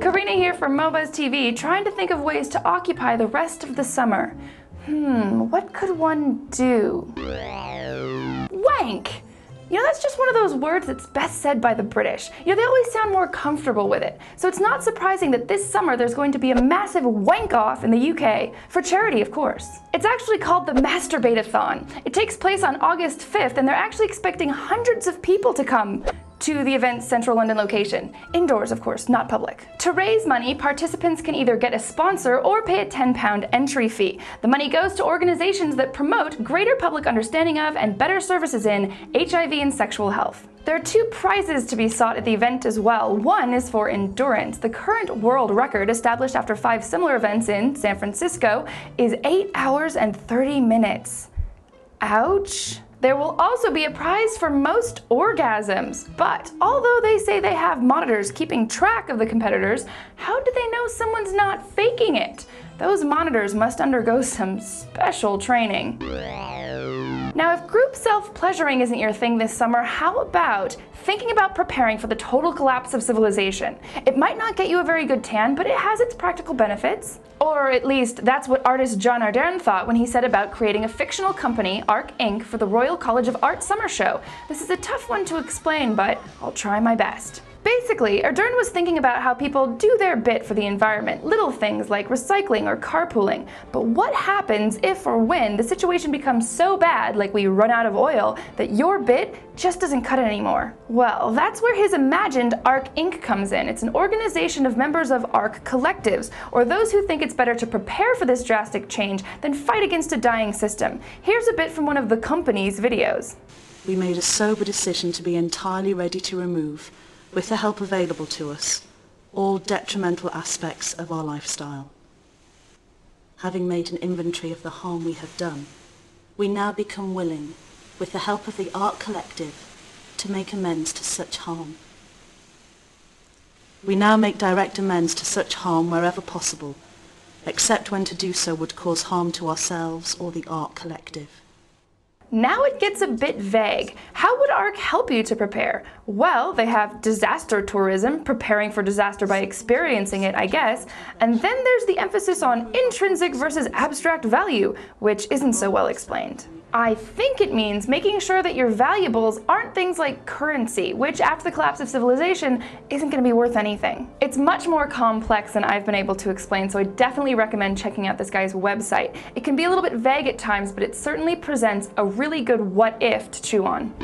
Karina here from Mobuzz TV, trying to think of ways to occupy the rest of the summer. What could one do? Wank! You know, that's just one of those words that's best said by the British. You know, they always sound more comfortable with it. So it's not surprising that this summer there's going to be a massive wank-off in the UK. For charity, of course. It's actually called the Masturbate-a-Thon. It takes place on August 5th, and they're actually expecting hundreds of people to come to the event's central London location. Indoors, of course, not public. To raise money, participants can either get a sponsor or pay a £10 entry fee. The money goes to organizations that promote greater public understanding of and better services in HIV and sexual health. There are 2 prizes to be sought at the event as well. One is for endurance. The current world record, established after 5 similar events in San Francisco, is 8 hours and 30 minutes. Ouch. There will also be a prize for most orgasms, but although they say they have monitors keeping track of the competitors, how do they know someone's not faking it? Those monitors must undergo some special training. Now, if group self-pleasuring isn't your thing this summer, how about thinking about preparing for the total collapse of civilization? It might not get you a very good tan, but it has its practical benefits. Or at least, that's what artist John Ardern thought when he set about creating a fictional company, Arc Inc., for the Royal College of Art summer show. This is a tough one to explain, but I'll try my best. Basically, Ardern was thinking about how people do their bit for the environment, little things like recycling or carpooling. But what happens if or when the situation becomes so bad, like we run out of oil, that your bit just doesn't cut it anymore? Well, that's where his imagined Arc Inc. comes in. It's an organization of members of Arc collectives, or those who think it's better to prepare for this drastic change than fight against a dying system. Here's a bit from one of the company's videos. We made a sober decision to be entirely ready to remove, with the help available to us, all detrimental aspects of our lifestyle. Having made an inventory of the harm we have done, we now become willing, with the help of the Art Collective, to make amends to such harm. We now make direct amends to such harm wherever possible, except when to do so would cause harm to ourselves or the Art Collective. Now it gets a bit vague. How would ARC help you to prepare? Well, they have disaster tourism, preparing for disaster by experiencing it, I guess. And then there's the emphasis on intrinsic versus abstract value, which isn't so well explained. I think it means making sure that your valuables aren't things like currency, which after the collapse of civilization isn't going to be worth anything. It's much more complex than I've been able to explain, so I definitely recommend checking out this guy's website. It can be a little bit vague at times, but it certainly presents a really good what if to chew on.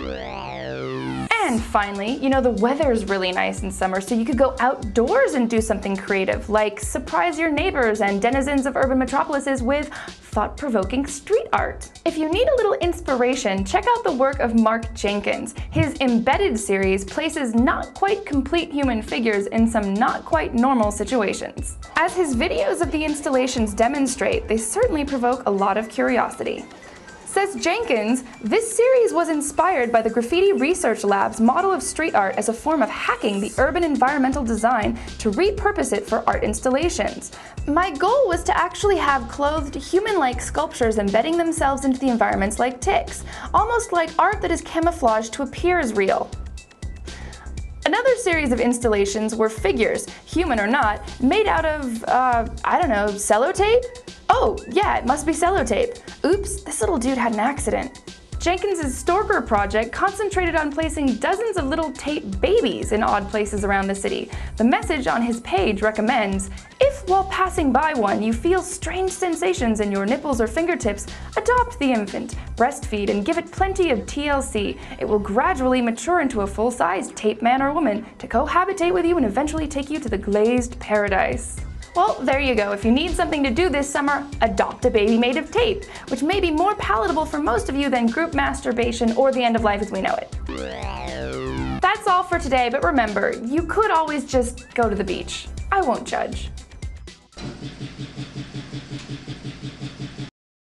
And finally, you know, the weather's really nice in summer, so you could go outdoors and do something creative, like surprise your neighbors and denizens of urban metropolises with thought-provoking street art. If you need a little inspiration, check out the work of Mark Jenkins. His Embedded series places not quite complete human figures in some not quite normal situations. As his videos of the installations demonstrate, they certainly provoke a lot of curiosity. Says Jenkins, this series was inspired by the Graffiti Research Lab's model of street art as a form of hacking the urban environmental design to repurpose it for art installations. My goal was to actually have clothed human-like sculptures embedding themselves into the environments like ticks, almost like art that is camouflaged to appear as real. Another series of installations were figures, human or not, made out of, I don't know, sellotape? Oh, yeah, it must be sellotape. Oops, this little dude had an accident. Jenkins' Stalker project concentrated on placing dozens of little tape babies in odd places around the city. The message on his page recommends, if while passing by one you feel strange sensations in your nipples or fingertips, adopt the infant, breastfeed, and give it plenty of TLC. It will gradually mature into a full-sized tape man or woman to cohabitate with you and eventually take you to the glazed paradise. Well, there you go. If you need something to do this summer, adopt a baby made of tape, which may be more palatable for most of you than group masturbation or the end of life as we know it. That's all for today, but remember, you could always just go to the beach. I won't judge.